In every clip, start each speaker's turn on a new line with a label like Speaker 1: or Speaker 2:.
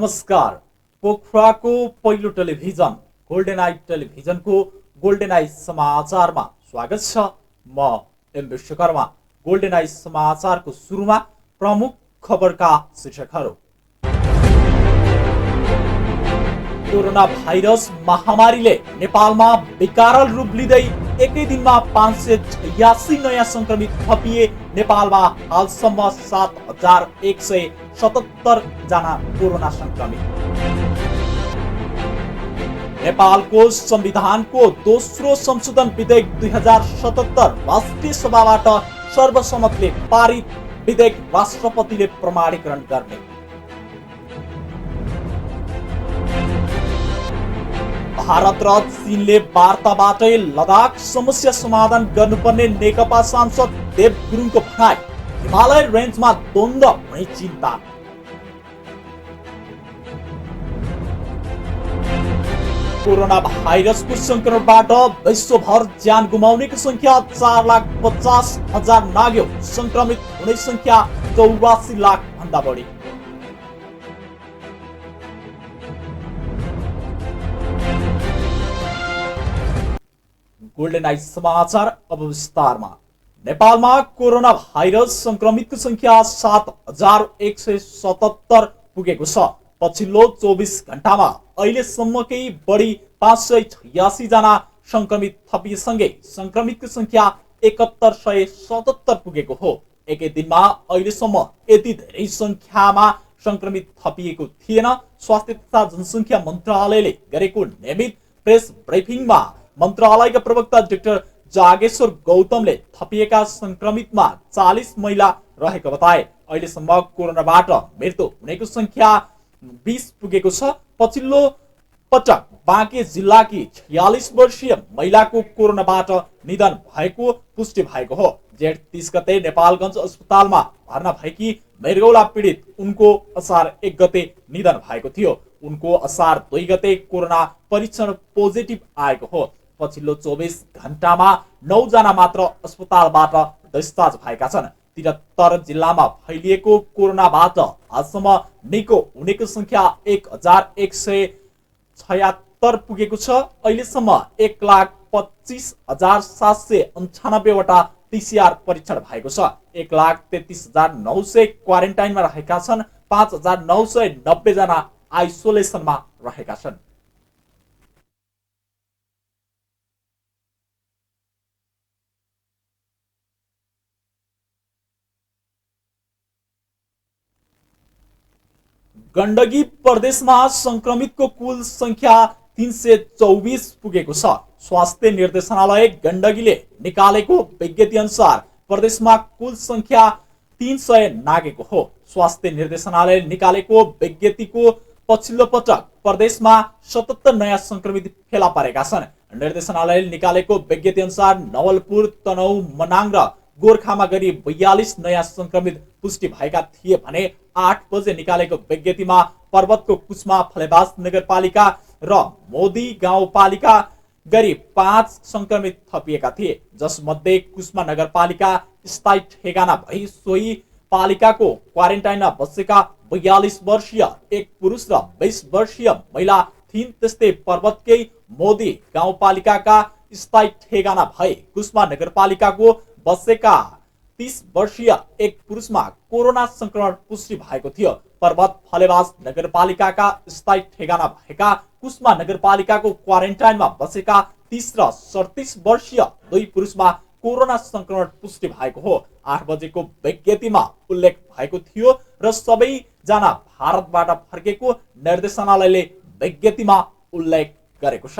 Speaker 1: नमस्कार। पोखराको पहिलो television golden I टेलिभिजनको गोल्डन आई समाचारमा स्वागत छ। म एम विश्वकर्मा। गोल्डन आई समाचारको सुरुमा प्रमुख खबरका शीर्षकहरू। कोरोना भाइरस महामारीले नेपालमा विकराल रूप लिँदै एकै दिनमा 586 नयाँ संक्रमित थपिए। नेपालमा हालसम्म 7177 जना कोरोना संक्रमित। नेपालको संविधानको दोस्रो संशोधन विधेयक 2077 राष्ट्रिय सभाबाट सर्वसम्मतले पारित। विधेयक राष्ट्रपतिले प्रमाणीकरण गर्ने। भारत र चीनले वार्ताबाटै लद्दाख समस्या समाधान गर्नुपर्ने नेकपा सांसद देव गुरुङको भनाई। हिमालय रेन्जमा द्वन्द्व हुने चिन्ता। कोरोना भाइरसको संक्रमणबाट विश्वभर ज्यान गुमाउनेको संख्या 4,50,000 नाग्यो। संक्रमित हुने संख्या 84 लाख भन्दा बढी। गोल्डन आई समाचार अब विस्तारमा। नेपालमा कोरोना भाइरस संक्रमितको संख्या 7177 पुगेको छ। पछिल्लो 24 घण्टामा अहिलेसम्मकै बढी 586 जना संक्रमित थपिएसँगै संक्रमितको संख्या 7177 पुगेको हो। एकै दिनमा अहिलेसम्म यति धेरै संख्यामा संक्रमित थपिएको थिएन। स्वास्थ्य तथा जनसङ्ख्या मन्त्रालयले गरेको नियमित प्रेस ब्रिफिङमा मन्त्रालयका प्रवक्ता डाक्टर जागेश्वर गौतमले थपिएका संक्रमितमा 40 महिला रहेको बताए। अहिलेसम्म कोरोनाबाट मृत्यु हुनेको संख्या 20 पुगेको छ। पछिल्लो पटक बाँके जिल्लाकी 46 वर्षीय महिलाको कोरोनाबाट निधन भएको पुष्टि भएको हो। जेठ 30 गते नेपालगञ्ज अस्पतालमा भर्ना भएकी मृगौला पीडित उनको असार 1 गते निधन भएको थियो। उनको असार 2 गते कोरोना परीक्षण पोजिटिभ आएको हो। पछिल्लो 24 घण्टामा 9 जना मात्र अस्पतालबाट डिस्चार्ज भएका छन्। 73 जिल्लामा फैलिएको कोरोनाबाट आजसम्म निको हुनेको संख्या 1176 पुगेको छ। अहिलेसम्म 1,25,798 वटा पीसीआर परीक्षण भएको छ। 1,33,900 क्वारेन्टाइनमा रहेका छन्। 5,990 जना आइसोलेसनमा रहेका छन्। गण्डकी प्रदेशमा संक्रमितको कुल संख्या 324 पुगेको छ। स्वास्थ्य निर्देशनालय गण्डकीले निकालेको विज्ञप्ति अनुसार प्रदेशमा कुल संख्या 300 नागेको हो। स्वास्थ्य निर्देशनालय निकालेको विज्ञप्तिको पछिल्लो पटक प्रदेशमा 77 नयाँ संक्रमित फेला परेका छन्। निर्देशनालयले निकालेको विज्ञप्ति अनुसार नवलपुर, तनहु, मनाङ र गोर्खामा गरी 42 नयाँ संक्रमित पुष्टि भएका थिए भने 8 बजे निकालेको विज्ञप्तिमा पर्वतको कुस्मा, फलेवास नगरपालिका र मोदी गाउँपालिका गरी 5 संक्रमित थपिएका थिए। जसमध्ये कुस्मा नगरपालिका स्थायी ठेगाना भई सोही पालिकाको क्वारेन्टाइनमा बसेका 42 वर्षीय एक पुरुष र 20 वर्षीय महिला थिइन्। त्यस्तै पर्वतकै मोदी गाउँपालिकाका स्थायी ठेगाना भई कुस्मा नगरपालिकाको बसेका 30 वर्षीय एक पुरुषमा कोरोना संक्रमण पुष्टि भएको थियो। पर्वत फलेवास नगरपालिकाका स्थायी ठेगाना भएका कुस्मा नगरपालिकाको क्वारेन्टाइनमा बसेका 30 र 37 वर्षीय 2 पुरुषमा कोरोना संक्रमण पुष्टि भएको हो। 8 बजेको विज्ञप्तिमा उल्लेख भएको थियो र सबैजना भारतबाट फर्केको निर्देशनालयले विज्ञप्तिमा उल्लेख गरेको छ।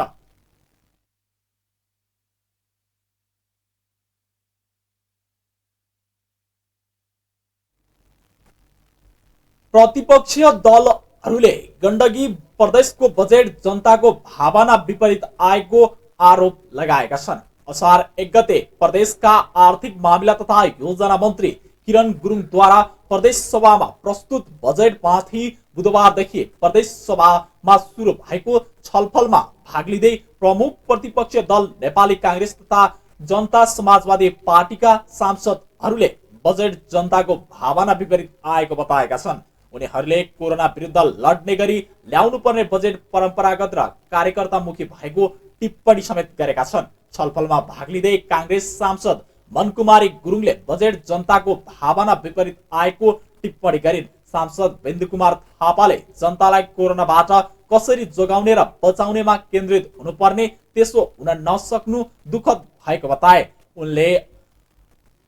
Speaker 1: प्रतिपक्षीय दलहरूले गण्डकी प्रदेशको बजेट जनताको भावना विपरीत आएको आरोप लगाएका छन्। असार 1 गते प्रदेशका आर्थिक मामिला तथा योजना मन्त्री किरण गुरुङद्वारा प्रदेश सभामा प्रस्तुत बजेटमाथि बुधबारदेखि प्रदेश सभामा सुरु भएको छलफलमा भाग लिँदै प्रमुख प्रतिपक्षीय दल नेपाली कांग्रेस तथा जनता समाजवादी पार्टीका सांसदहरूले बजेट जनताको भावना विपरीत आएको बताएका छन्। उनीहरूले कोरोना विरुद्ध लड्ने गरी ल्याउनुपर्ने बजेट परम्परागत र कार्यकर्तामुखी भएको टिप्पणी समेत गरेका छन्। छलफलमा भाग लिँदै कांग्रेस सांसद मनकुमारी गुरुङले बजेट जनताको भावना विपरीत आएको टिप्पणी गरिन्। सांसद बिन्दुकुमार थापाले जनतालाई कोरोनाबाट कसरी जोगाउने र बचाउनेमा केन्द्रित हुनुपर्ने, त्यसो हुन नसक्नु दुःखद भएको बताए। उनले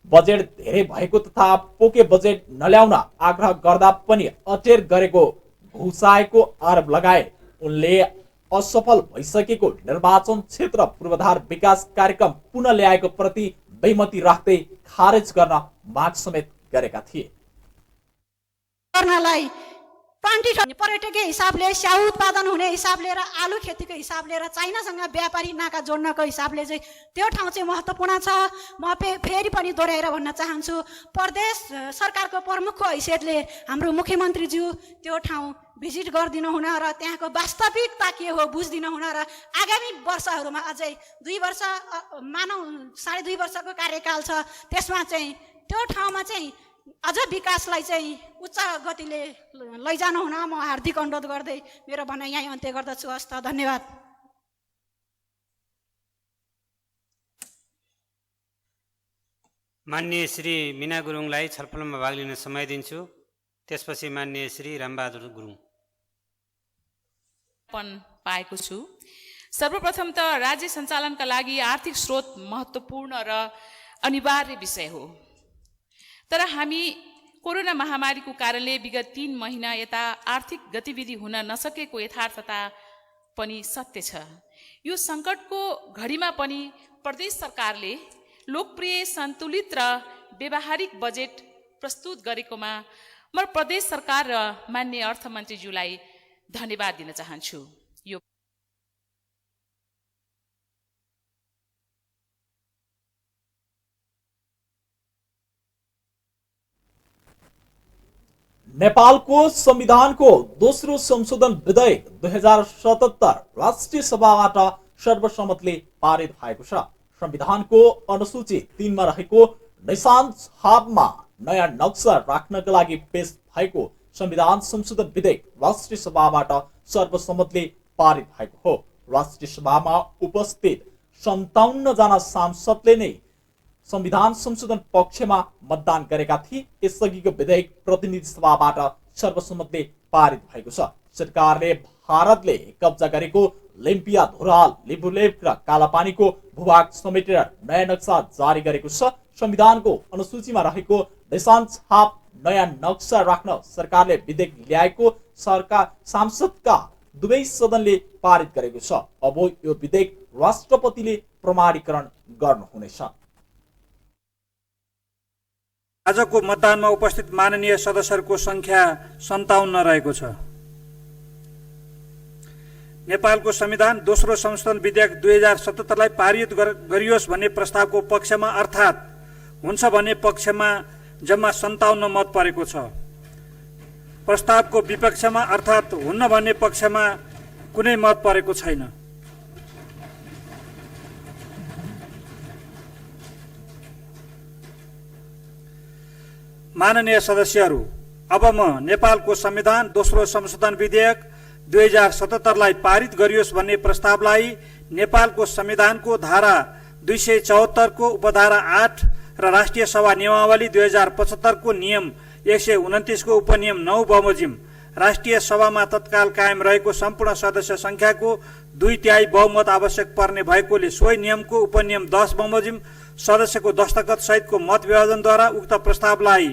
Speaker 1: बजेट धेरै भएको तथा पोके बजेट नल्याउन आग्रह गर्दा पनि अटेर गरेको घुसाएको आरोप लगाए। उनले असफल भइसकेको निर्वाचन क्षेत्र पूर्वाधार विकास कार्यक्रम पुनः ल्याएको प्रति बेमती राख्दै खारेज गर्न माग समेत गरेका थिए।
Speaker 2: पर्यटकीय हिसाबले, स्याउ उत्पादन हुने हिसाबले र आलु खेतीको हिसाबले र चाइनासँग व्यापारी नाका जोड्नको हिसाबले चाहिँ त्यो ठाउँ चाहिँ महत्त्वपूर्ण छ। म फेरि पनि दोहोऱ्याएर भन्न चाहन्छु, प्रदेश सरकारको प्रमुखको हैसियतले हाम्रो मुख्यमन्त्रीज्यू त्यो ठाउँ भिजिट गरिदिनु हुन र त्यहाँको वास्तविकता के हो बुझिदिनु हुन र आगामी वर्षहरूमा अझै 2 वर्ष मानौ 2.5 वर्षको कार्यकाल छ, त्यसमा चाहिँ त्यो ठाउँमा चाहिँ अझ विकासलाई चाहिँ उच्च गतिले लैजानु हुन म हार्दिक अनुरोध गर्दै मेरो भनाइ यहीँ अन्त्य गर्दछु। हस्त, धन्यवाद।
Speaker 3: माननीय श्री मीना गुरुङलाई छलफलमा भाग लिन समय दिन्छु। त्यसपछि माननीय श्री रामबहादुर गुरुङ।
Speaker 4: पाएको छु। सर्वप्रथम त राज्य सञ्चालनका लागि आर्थिक स्रोत महत्त्वपूर्ण र अनिवार्य विषय हो, तर हामी कोरोना महामारीको कारणले विगत 3 महिना यता आर्थिक गतिविधि हुन नसकेको यथार्थता पनि सत्य छ। यो सङ्कटको घडीमा पनि प्रदेश सरकारले लोकप्रिय, सन्तुलित र व्यावहारिक बजेट प्रस्तुत गरेकोमा म प्रदेश सरकार र माननीय अर्थमन्त्रीज्यूलाई धन्यवाद दिन चाहन्छु। यो
Speaker 1: नेपालको संविधानको दोस्रो संशोधन विधेयक 2077 राष्ट्रिय सभाबाट सर्वसम्मतले पारित भएको छ। संविधानको अनुसूची 3 मा रहेको निशान छापमा नयाँ नक्सा राख्नका लागि पेश भएको संविधान संशोधन विधेयक राष्ट्रिय सभाबाट सर्वसम्मतले पारित भएको हो। राष्ट्रिय सभामा उपस्थित 57 जना सांसदले नै संविधान संशोधन पक्षमा मतदान गरेका थिए। यसअघिको विधेयक प्रतिनिधि सभाबाट सर्वसम्मतले पारित भएको छ। सरकारले भारतले कब्जा गरेको लिम्पिया, धुराल, लिपुलेख र कालापानीको भूभाग समेटेर नयाँ नक्सा जारी गरेको छ। संविधानको अनुसूचीमा रहेको निशान छाप नयाँ नक्सा राख्न सरकारले विधेयक ल्याएको सरकार सांसदका दुवै सदनले पारित गरेको छ। अब यो विधेयक राष्ट्रपतिले प्रमाणीकरण गर्नुहुनेछ।
Speaker 5: आजको मतदानमा उपस्थित माननीय सदस्यहरूको संख्या 57 रहेको छ। नेपालको संविधान दोस्रो संशोधन विधेयक 2077 लाई पारित गरियोस् भन्ने प्रस्तावको पक्षमा अर्थात् हुन्छ भन्ने पक्षमा जम्मा 57 मत परेको छ। प्रस्तावको विपक्षमा अर्थात् हुन्न भन्ने पक्षमा कुनै मत परेको छैन। माननीय सदस्यहरू, अब म नेपालको संविधान दोस्रो संशोधन विधेयक 2077 लाई पारित गरियोस् भन्ने प्रस्तावलाई नेपालको संविधानको धारा 274 को उपधारा 8 र राष्ट्रिय सभा नियमावली 2075 को नियम 129 को उपनियम 9 बमोजिम राष्ट्रिय सभामा तत्काल कायम रहेको सम्पूर्ण सदस्य संख्याको 2/3 बहुमत आवश्यक पर्ने भएकोले सोही नियमको उपनियम 10 बमोजिम सदस्यको दस्तखत सहितको मत विभाजनद्वारा उक्त प्रस्तावलाई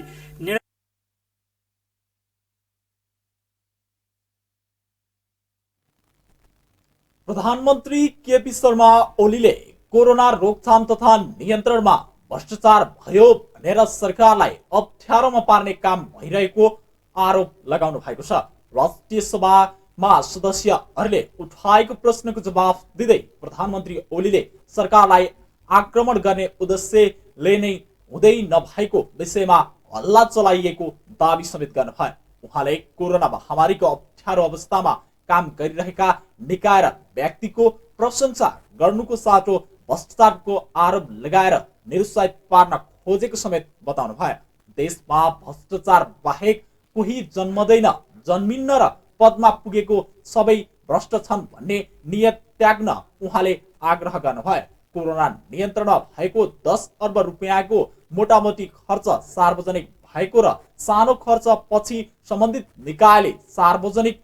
Speaker 1: प्रधानमन्त्री केपी शर्मा ओलीले कोरोना रोकथाम तथा नियन्त्रणमा भ्रष्टाचार भयो भनेर सरकारलाई अप्ठ्यारोमा पार्ने काम भइरहेको आरोप लगाउनु भएको छ। राष्ट्रिय सभामा सदस्यहरूले उठाएको प्रश्नको जवाफ दिँदै प्रधानमन्त्री ओलीले सरकारलाई आक्रमण गर्ने उद्देश्यले नै हुँदै नभएको विषयमा हल्ला चलाइएको दावी समेत गर्नुभयो। उहाँले कोरोना महामारीको अप्ठ्यारो अवस्थामा काम गरिरहेका निकाय र व्यक्तिको प्रशंसा गर्नुको साटो भ्रष्टाचारको आरोप लगाएर निरुत्साहित पार्न खोजेको समेत बताउनु भयो। देशमा भ्रष्टाचार बाहेक कोही जन्मदैन, जन्मिन्न र पदमा पुगेको सबै भ्रष्ट छन् भन्ने नियत त्याग्न उहाँले आग्रह गर्नुभयो। कोरोना नियन्त्रणमा भएको 10 अर्ब रुपियाँको मोटामोटी खर्च सार्वजनिक भएको र सानो खर्च पछि सम्बन्धित निकायले सार्वजनिक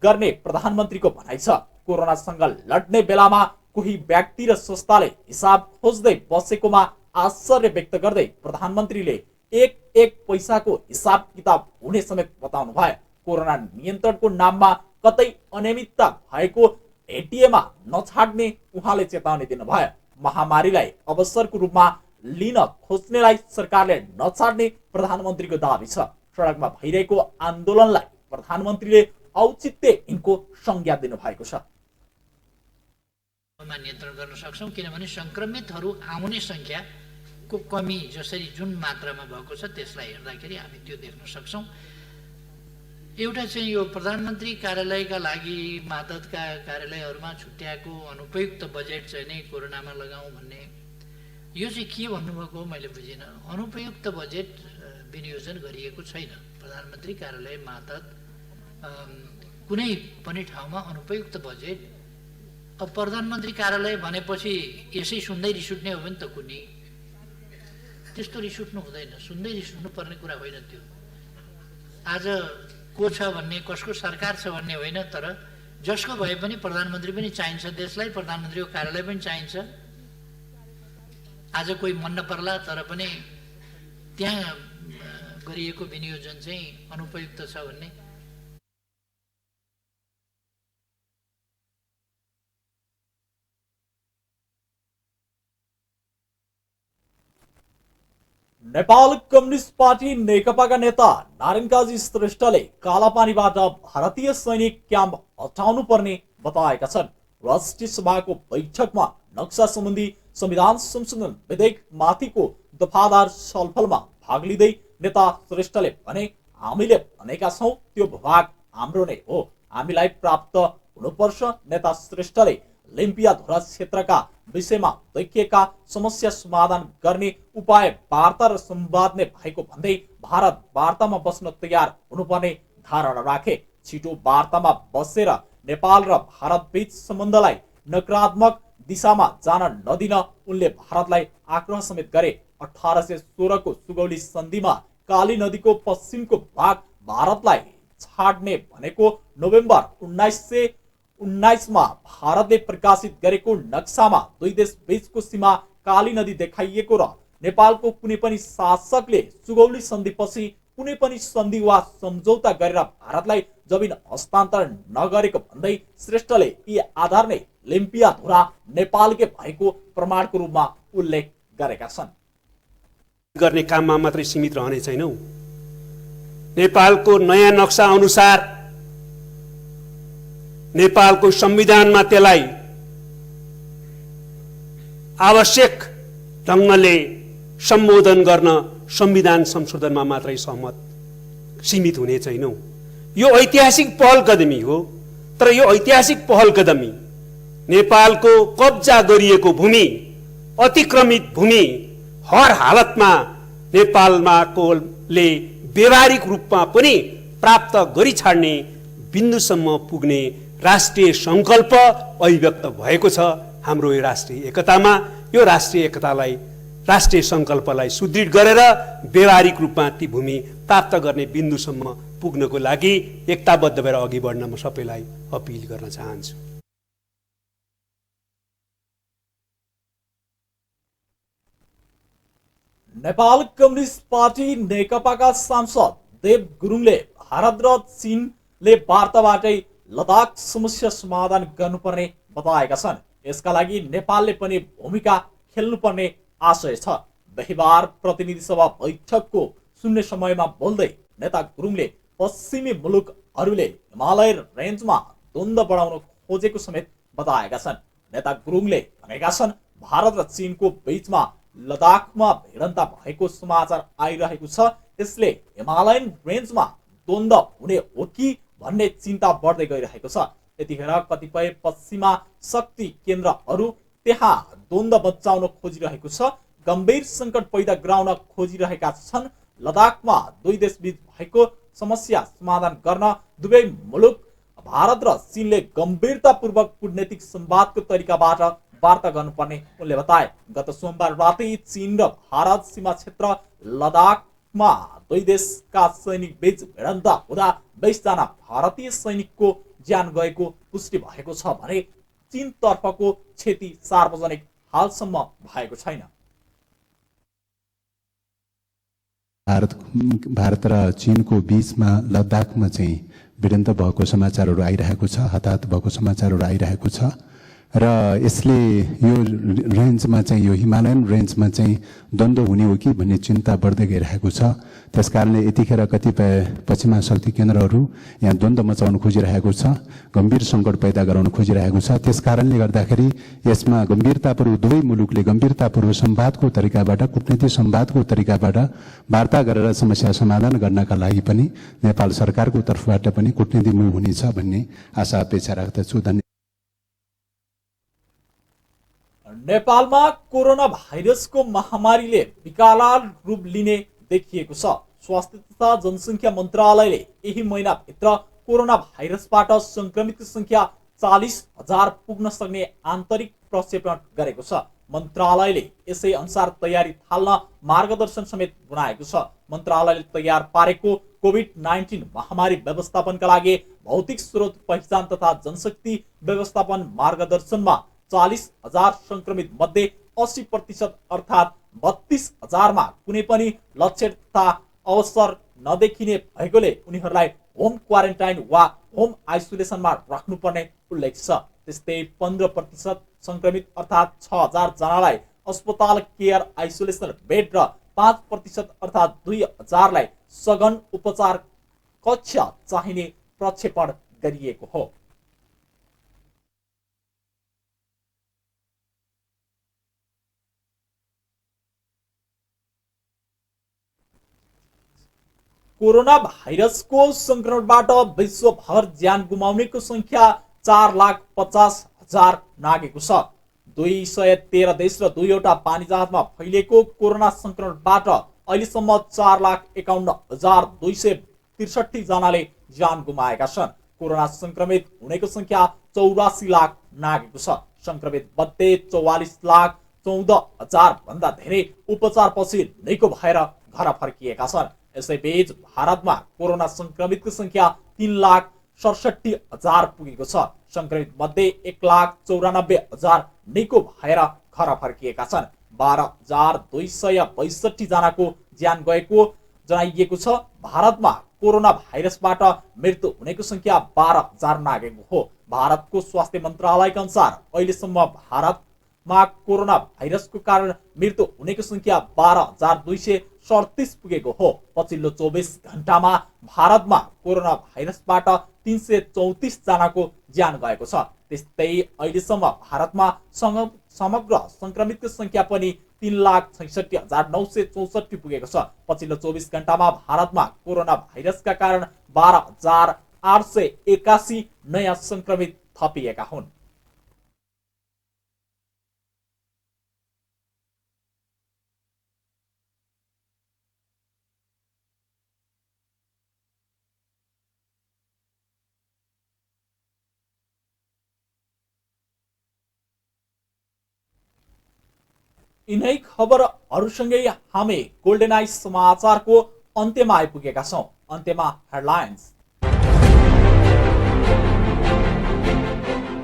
Speaker 1: गर्ने प्रधानमन्त्रीको भनाइ छ। कोरोनासँग लड्ने बेलामा कोही व्यक्ति र संस्थाले हिसाब खोज्दै बसेकोमा आश्चर्य व्यक्त गर्दै प्रधानमन्त्रीले एक पैसाको हिसाब किताब हुने समेत बताउनु भयो। कोरोना नियन्त्रणको नाममा कतै अनियमितता भएको एटिएमा नछाड्ने उहाँले चेतावनी दिनुभयो। महामारीलाई अवसरको रूपमा लिन खोज्नेलाई सरकारले नछाड्ने प्रधानमन्त्रीको दाबी छ। सडकमा भइरहेको आन्दोलनलाई प्रधानमन्त्रीले औचित्यहीनको संज्ञा दिनुभएको छ।
Speaker 6: नियन्त्रण गर्न सक्छौँ किनभने संक्रमितहरू आउने संख्याको कमी जसरी जुन मात्रामा भएको छ त्यसलाई हेर्दाखेरि हामी त्यो देख्न सक्छौँ। एउटा चाहिँ यो प्रधानमन्त्री कार्यालयका लागि मातहतका कार्यालयहरूमा छुट्याएको अनुपयुक्त बजेट चाहिँ नै कोरोनामा लगाउँ भन्ने यो चाहिँ के भन्नुभएको मैले बुझिनँ। अनुपयुक्त बजेट विनियोजन गरिएको छैन। प्रधानमन्त्री कार्यालय मातहत कुनै पनि ठाउँमा अनुपयुक्त बजेट, अब प्रधानमन्त्री कार्यालय भनेपछि यसै सुन्दै रिस उठ्ने हो भने त कुनै त्यस्तो रिस उठ्नु हुँदैन, सुन्दै रिस उठ्नु पर्ने कुरा होइन त्यो। आज को छ भन्ने, कसको सरकार छ भन्ने होइन, तर जसको भए पनि प्रधानमन्त्री पनि चाहिन्छ देशलाई, प्रधानमन्त्रीको कार्यालय पनि चाहिन्छ। आज कोही मन नपर्ला तर पनि त्यहाँ गरिएको विनियोजन चाहिँ अनुपयुक्त छ भन्ने
Speaker 1: नेपाल कम्युनिस्ट पार्टी नेकपाका नेता नारायणकाजी श्रेष्ठले कालापानीबाट भारतीय सैनिक क्याम्प हटाउनु पर्ने बताएका छन्। राष्ट्रिय सभाको बैठकमा नक्सा सम्बन्धी संविधान संशोधन विधेयक माथिको दफादार छलफलमा भाग लिँदै नेता श्रेष्ठले भने, हामीले भनेका छौं त्यो भूभाग हाम्रो नै हो, हामीलाई प्राप्त हुनुपर्छ। नेता श्रेष्ठले लिम्पियाधुरा क्षेत्रका विषयमा देखिएका समस्या समाधान गर्ने उपाय वार्ता र संवाद नै भएको भन्दै भारत वार्तामा बस्न तयार हुनुपर्ने धारणा राखे। छिटो वार्तामा बसेर नेपाल र भारत बीच सम्बन्धलाई नकारात्मक दिशामा जान नदिन उनले भारतलाई आग्रह समेत गरे। 1816 को सुगौली सन्धिमा काली नदीको पश्चिमको भाग भारतलाई छाड्ने भनेको नोभेम्बर 1919 मा भारतले प्रकाशित गरेको नक्सामा दुई देश बीचको सीमा काली नदी देखाइएको र नेपालको कुनै पनि शासकले सुगौली सन्धिपछि कुनै पनि सन्धि वा सम्झौता गरेर भारतलाई जमिन हस्तान्तरण नगरेको भन्दै श्रेष्ठले यी आधार नै लिम्पियाधुरा नेपालकै भएको प्रमाणको रूपमा उल्लेख गरेका छन्।
Speaker 7: गर्ने काममा मात्रै सीमित रहने छैनौं। नेपालको नयाँ नक्सा अनुसार नेपालको संविधानमा त्यसलाई आवश्यक ढङ्गले सम्बोधन गर्न संविधान संशोधनमा मात्रै सीमित हुने छैनौं। यो ऐतिहासिक पहल कदमी हो, तर यो ऐतिहासिक पहल कदमी नेपालको कब्जा गरिएको भूमि, अतिक्रमित भूमि हर हालतमा नेपालमा कोले व्यवहारिक रूपमा पनि प्राप्त गरी छाड्ने बिन्दुसम्म पुग्ने राष्ट्रिय संकल्प अभिव्यक्त भएको छ। हाम्रो यो राष्ट्रिय एकतामा यो राष्ट्रिय एकतालाई, राष्ट्रिय संकल्पलाई सुदृढ गरेर व्यवहारिक रूपमा ती भूमि प्राप्त गर्ने बिन्दुसम्म पुग्नको लागि एकताबद्ध भएर अघि बढ्न म सबैलाई अपिल गर्न चाहन्छु।
Speaker 1: नेपाल कम्युनिस्ट पार्टी नेकपाका सांसद देव गुरुङले भारत र चीनले वार्ताबाटै लद्दाख समस्या समाधान गर्नुपर्ने बताएका छन्। यसका लागि नेपालले पनि भूमिका खेल्नुपर्ने आशय छ। बिहीबार प्रतिनिधि सभा बैठकको शून्य समयमा बोल्दै नेता गुरुङले पश्चिमी मुलुकहरूले हिमालय रेन्जमा द्वन्द्व बढाउन खोजेको समेत बताएका छन्। नेता गुरुङले भनेका छन्, भारत र चीनको बीचमा लद्दाखमा भिडन्त भएको समाचार आइरहेको छ। यसले हिमालयन रेन्जमा द्वन्द्व हुने हो कि भन्ने चिन्ता बढ्दै गइरहेको छ। यतिखेर कतिपय पश्चिमा शक्ति केन्द्रहरू त्यहाँ द्वन्द्व बचाउन खोजिरहेको छ, गम्भीर संकट पैदा गराउन खोजिरहेका छन् लद्दाखमा दुई देशबीच भएको समस्या समाधान गर्न दुवै मुलुक भारत र चीनले गम्भीरतापूर्वक कूटनीतिक संवादको तरिकाबाट वार्ता गर्नुपर्ने उनले बताए। गत सोमबार राति चीन र भारत सीमा क्षेत्र लद्दाखमा दुई देशका सैनिक बीच भिडन्त हुँदा 20 जना भारतीय सैनिकको ज्यान गएको पुष्टि भएको छ भने चीन तर्फको क्षति सार्वजनिक हालसम्म भएको छैन।
Speaker 8: भारत र चीनको बीचमा लद्दाखमा चाहिँ भिडन्त भएको समाचारहरू आइरहेको छ, हताहत भएको समाचारहरू आइरहेको छ र यसले यो रेन्जमा चाहिँ यो हिमालयन रेन्जमा चाहिँ द्वन्द्व हुने हो कि भन्ने चिन्ता बढ्दै गइरहेको छ। त्यसकारणले यतिखेर कतिपय पश्चिमा शक्ति केन्द्रहरू यहाँ द्वन्द्व मचाउन खोजिरहेको छ, गम्भीर सङ्कट पैदा गराउन खोजिरहेको छ। त्यसकारणले गर्दाखेरि यसमा गम्भीरतापूर्वक दुवै मुलुकले गम्भीरतापूर्वक संवादको तरिकाबाट, कूटनीतिक संवादको तरिकाबाट वार्ता गरेर समस्या समाधान गर्नका लागि पनि नेपाल सरकारको तर्फबाट पनि कूटनीतिक मुभ हुनेछ भन्ने आशा अपेक्षा राख्दछु। धन्यवाद।
Speaker 1: नेपालमा कोरोना भाइरसको महामारीले विकराल रूप लिने देखिएको छ। स्वास्थ्य तथा जनसङ्ख्या मन्त्रालयले यही महिनाभित्र कोरोना भाइरसबाट संक्रमितको संख्या 40,000 पुग्न सक्ने आन्तरिक प्रक्षेपण गरेको छ। मन्त्रालयले यसै अनुसार तयारी थाल्न मार्गदर्शन समेत बनाएको छ। मन्त्रालयले तयार पारेको कोभिड-19 महामारी व्यवस्थापनका लागि भौतिक स्रोत पहिचान तथा जनशक्ति व्यवस्थापन मार्गदर्शनमा 40,000 संक्रमित मध्ये 80% अर्थात् 32,000मा कुनै पनि लक्षण तथा अवसर नदेखिने भएकोले उनीहरूलाई होम क्वारेन्टाइन वा होम आइसोलेसनमा राख्नुपर्ने उल्लेख छ। त्यस्तै 15% संक्रमित अर्थात् 6,000 जनालाई अस्पताल केयर आइसोलेसन बेड र 5% अर्थात् 2,000लाई सघन उपचार कक्ष चाहिने प्रक्षेपण गरिएको हो। कोरोना भाइरसको संक्रमणबाट विश्वभर ज्यान गुमाउनेको संख्या 4,50,000 नागेको छ। 213 देश र 2वटा पानी जहाजमा फैलिएको कोरोना संक्रमणबाट अहिलेसम्म 4,51,263 जनाले ज्यान गुमाएका छन्। कोरोना संक्रमित हुनेको संख्या 84 लाख नागेको छ। संक्रमित मध्ये 44,14,000 भन्दा धेरै उपचारपछि निको भएर घर फर्किएका छन्। यसैबीच भारतमा कोरोना संक्रमितको संख्या 3,67,000 पुगेको छ। संक्रमित मध्ये 1,94,000 निको भएर घर फर्किएका छन्। 12,262 जनाको ज्यान गएको जनाइएको छ। भारतमा कोरोना भाइरसबाट मृत्यु हुनेको संख्या 12,000 नागेको हो। भारतको स्वास्थ्य मन्त्रालयका अनुसार अहिलेसम्म भारतमा कोरोना भाइरसको कारण मृत्यु हुनेको संख्या 12,237 पुगेको हो। पछिल्लो 24 घण्टामा भारतमा कोरोना भाइरसबाट 334 जनाको ज्यान गएको छ। त्यस्तै अहिलेसम्म भारतमा समग्र संक्रमितको संख्या पनि 3,66,964 पुगेको छ। पछिल्लो 24 घण्टामा भारतमा कोरोना भाइरसका कारण 12,881 नयाँ संक्रमित थपिएका हुन्। यिनै खबरहरूसँगै हामी गोल्डन आइज समाचारको अन्त्यमा आइपुगेका छौं। अन्त्यमा हेडलाइन्स।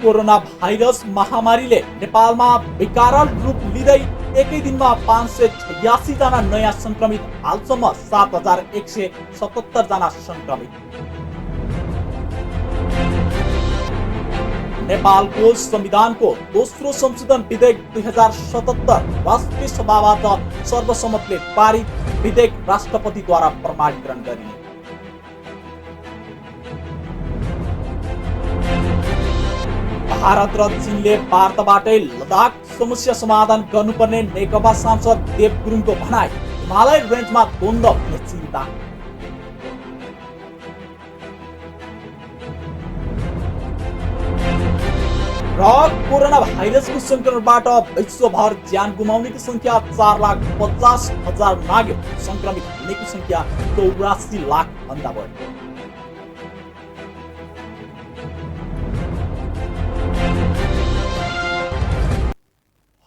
Speaker 1: कोरोना भाइरस महामारीले नेपालमा विकराल रूप लिँदै एकै दिनमा 586 जना नयाँ संक्रमित, हालसम्म 7,177 जना संक्रमित। नेपालको संविधानको दोस्रो संशोधन विधेयक 2077 राष्ट्रिय सभाबाट सर्वसम्मतले पारित। विधेयक राष्ट्रपतिद्वारा प्रमाणीकरण गरिने। भारत र चीनले वार्ताबाटै लद्दाख समस्या समाधान गर्नुपर्ने नेकपा सांसद देव गुरुङको भनाई। हिमालय रेन्जमा द्वन्द्व हुने चिन्ता। र कोरोना भाइरसको संक्रमणबाट विश्वभर ज्यान गुमाउनेको संख्या 4,50,000 नाग्यो। संक्रमित हुनेको संख्या 84 लाख भन्दा बढी।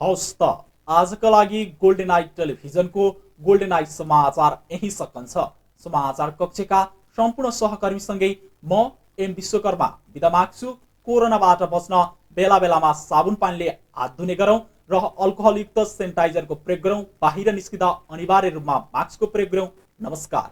Speaker 1: हवस् त आजका लागि गोल्डन आई टेलिभिजनको गोल्डन आई समाचार यही सकिन्छ। समाचार कक्षका सम्पूर्ण सहकर्मीसँगै म एम विश्वकर्मा बिदा माग्छु। कोरोनाबाट बच्न बेला बेलामा साबुन पानीले हात धुने गरौँ र अल्कोहलयुक्त सेनिटाइजरको प्रयोग गरौँ। बाहिर निस्किँदा अनिवार्य रूपमा मास्कको प्रयोग गरौँ। नमस्कार।